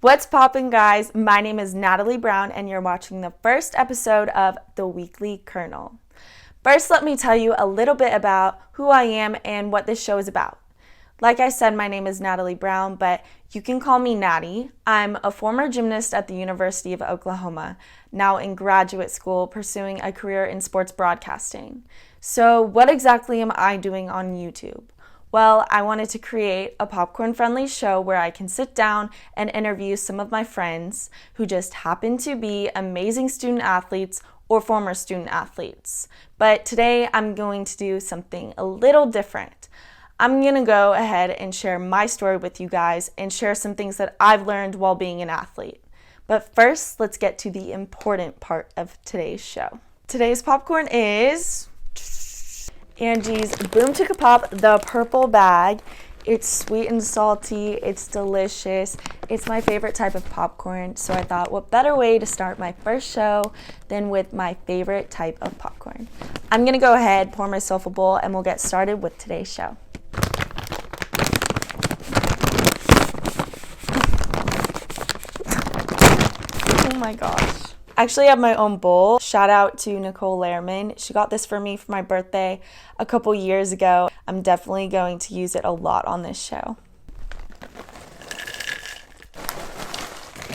What's poppin', guys? My name is Natalie Brown, and you're watching the first episode of the Weekly Kernel. First, let me tell you a little bit about who I am and what this show is about. Like I said, my name is Natalie Brown, but you can call me Natty. I'm a former gymnast at the University of Oklahoma, now in graduate school pursuing a career in sports broadcasting. So what exactly am I doing on YouTube? Well, I wanted to create a popcorn-friendly show where I can sit down and interview some of my friends who just happen to be amazing student athletes or former student athletes. But today I'm going to do something a little different. I'm going to go ahead and share my story with you guys and share some things that I've learned while being an athlete. But first, let's get to the important part of today's show. Today's popcorn is Angie's Boom Chicka Pop, the purple bag. It's sweet and salty, it's delicious, it's my favorite type of popcorn, so I thought what better way to start my first show than with my favorite type of popcorn. I'm gonna go ahead, pour myself a bowl, and we'll get started with today's show. Oh my gosh. I actually have my own bowl. Shout out to Nicole Lehrman. She got this for me for my birthday a couple years ago. I'm definitely going to use it a lot on this show.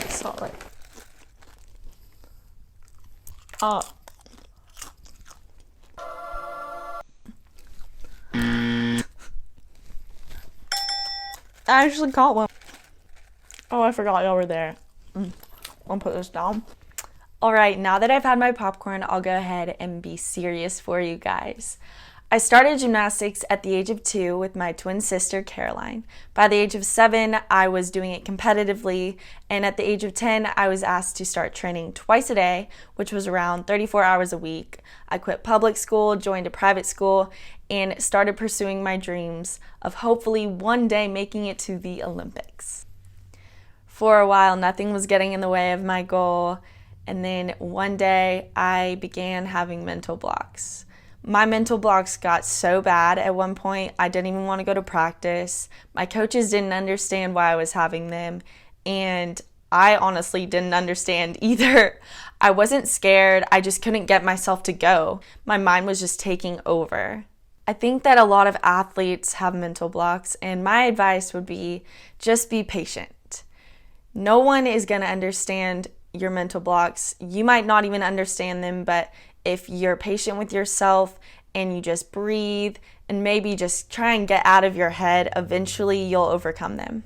Solid. I actually caught one. Oh, I forgot y'all were there. I'll put this down. All right, now that I've had my popcorn, I'll go ahead and be serious for you guys. I started gymnastics at the age of 2 with my twin sister, Caroline. By the age of 7, I was doing it competitively, and at the age of 10, I was asked to start training twice a day, which was around 34 hours a week. I quit public school, joined a private school, and started pursuing my dreams of hopefully one day making it to the Olympics. For a while, nothing was getting in the way of my goal. And then one day I began having mental blocks. My mental blocks got so bad at one point I didn't even want to go to practice. My coaches didn't understand why I was having them, and I honestly didn't understand either. I wasn't scared, I just couldn't get myself to go. My mind was just taking over. I think that a lot of athletes have mental blocks, and my advice would be just be patient. No one is going to understand your mental blocks. You might not even understand them, but if you're patient with yourself and you just breathe and maybe just try and get out of your head, eventually you'll overcome them.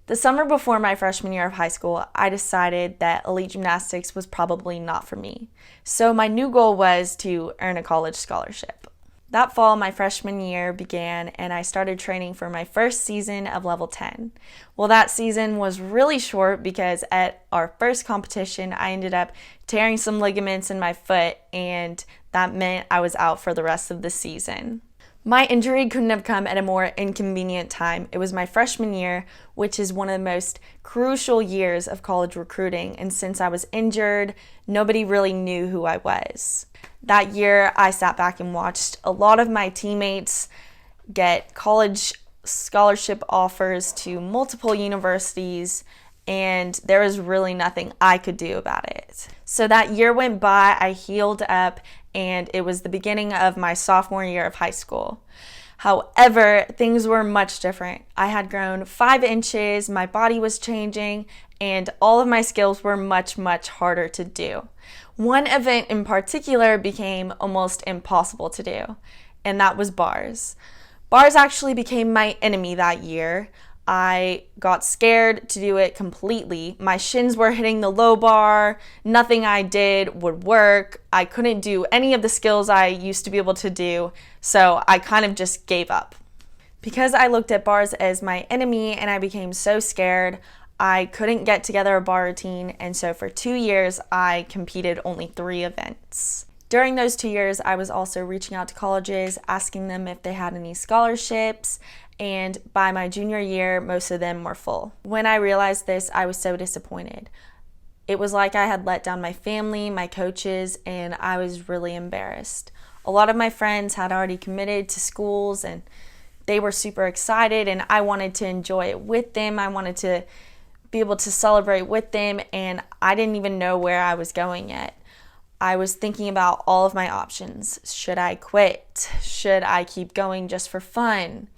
The summer before my freshman year of high school, I decided that elite gymnastics was probably not for me. So my new goal was to earn a college scholarship. That fall, my freshman year began, and I started training for my first season of Level 10. Well, that season was really short because at our first competition, I ended up tearing some ligaments in my foot, and that meant I was out for the rest of the season. My injury couldn't have come at a more inconvenient time. It was my freshman year, which is one of the most crucial years of college recruiting, and since I was injured, nobody really knew who I was. That year, I sat back and watched a lot of my teammates get college scholarship offers to multiple universities, and there was really nothing I could do about it. So that year went by, I healed up, and it was the beginning of my sophomore year of high school. However, things were much different. I had grown 5 inches, my body was changing, and all of my skills were much, much harder to do. One event in particular became almost impossible to do, and that was bars. Bars actually became my enemy that year. I got scared to do it completely. My shins were hitting the low bar. Nothing I did would work. I couldn't do any of the skills I used to be able to do, so I kind of just gave up. Because I looked at bars as my enemy and I became so scared, I couldn't get together a bar routine, and so for 2 years, I competed only 3 events. During those 2 years, I was also reaching out to colleges, asking them if they had any scholarships, and by my junior year, most of them were full. When I realized this, I was so disappointed. It was like I had let down my family, my coaches, and I was really embarrassed. A lot of my friends had already committed to schools, and they were super excited, and I wanted to enjoy it with them. I wanted to be able to celebrate with them, and I didn't even know where I was going yet. I was thinking about all of my options. Should I quit? Should I keep going just for fun?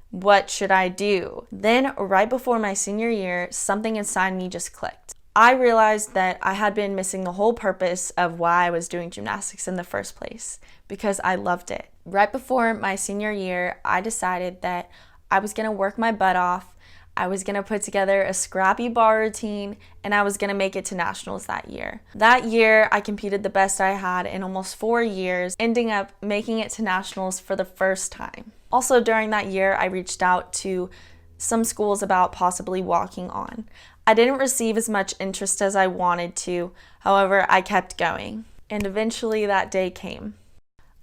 What should I do? Then, right before my senior year, something inside me just clicked. I realized that I had been missing the whole purpose of why I was doing gymnastics in the first place, because I loved it. Right before my senior year, I decided that I was going to work my butt off. I was going to put together a scrappy bar routine, and I was going to make it to nationals that year. That year, I competed the best I had in almost 4 years, ending up making it to nationals for the first time. Also, during that year, I reached out to some schools about possibly walking on. I didn't receive as much interest as I wanted to, however, I kept going, and eventually that day came.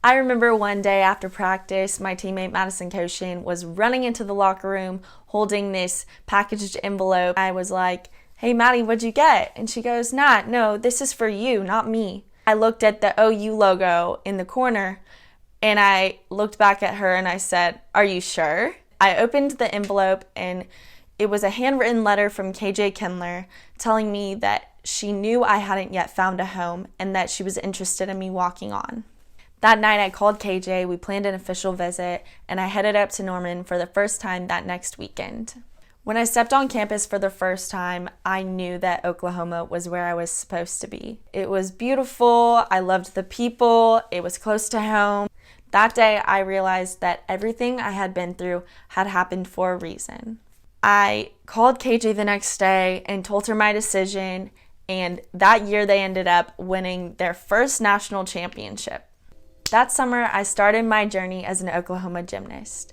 I remember one day after practice, my teammate Madison Koshin was running into the locker room holding this packaged envelope. I was like, "Hey Maddie, what'd you get?" And she goes, "Nat, no, this is for you, not me." I looked at the OU logo in the corner, and I looked back at her and I said, "Are you sure?" I opened the envelope, and it was a handwritten letter from KJ Kendler telling me that she knew I hadn't yet found a home and that she was interested in me walking on. That night I called KJ, we planned an official visit, and I headed up to Norman for the first time that next weekend. When I stepped on campus for the first time, I knew that Oklahoma was where I was supposed to be. It was beautiful, I loved the people, it was close to home. That day I realized that everything I had been through had happened for a reason. I called KJ the next day and told her my decision, and that year they ended up winning their first national championship. That summer, I started my journey as an Oklahoma gymnast.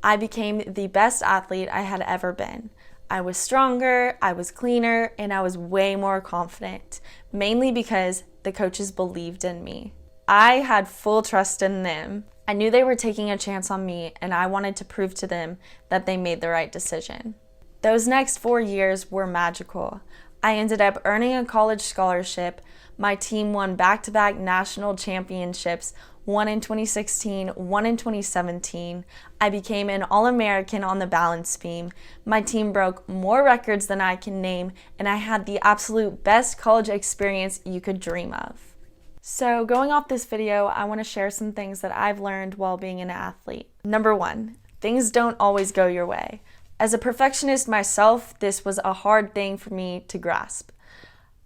I became the best athlete I had ever been. I was stronger, I was cleaner, and I was way more confident, mainly because the coaches believed in me. I had full trust in them. I knew they were taking a chance on me, and I wanted to prove to them that they made the right decision. Those next 4 years were magical. I ended up earning a college scholarship. My team won back-to-back national championships, one in 2016, one in 2017. I became an All-American on the balance beam. My team broke more records than I can name, and I had the absolute best college experience you could dream of. So going off this video, I want to share some things that I've learned while being an athlete. Number 1, things don't always go your way. As a perfectionist myself, this was a hard thing for me to grasp.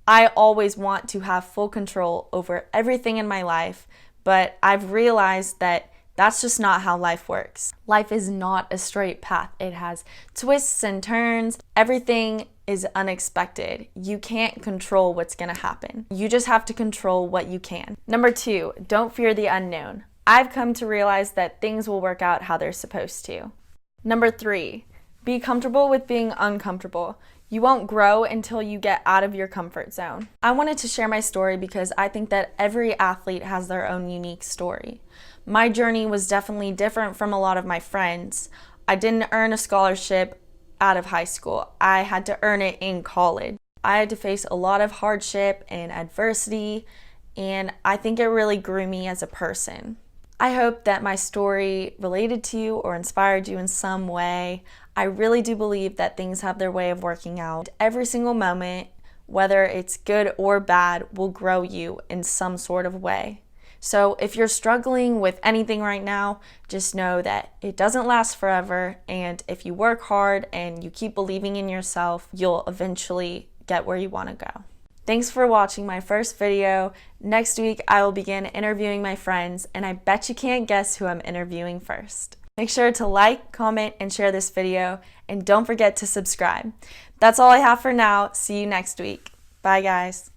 I always want to have full control over everything in my life, but I've realized that that's just not how life works. Life is not a straight path. It has twists and turns. Everything is unexpected. You can't control what's gonna happen. You just have to control what you can. Number 2, don't fear the unknown. I've come to realize that things will work out how they're supposed to. Number 3, be comfortable with being uncomfortable. You won't grow until you get out of your comfort zone. I wanted to share my story because I think that every athlete has their own unique story. My journey was definitely different from a lot of my friends. I didn't earn a scholarship out of high school. I had to earn it in college. I had to face a lot of hardship and adversity, and I think it really grew me as a person. I hope that my story related to you or inspired you in some way. I really do believe that things have their way of working out. Every single moment, whether it's good or bad, will grow you in some sort of way. So if you're struggling with anything right now, just know that it doesn't last forever, and if you work hard and you keep believing in yourself, you'll eventually get where you want to go. Thanks for watching my first video. Next week, I will begin interviewing my friends, and I bet you can't guess who I'm interviewing first. Make sure to like, comment, and share this video, and don't forget to subscribe. That's all I have for now. See you next week. Bye, guys.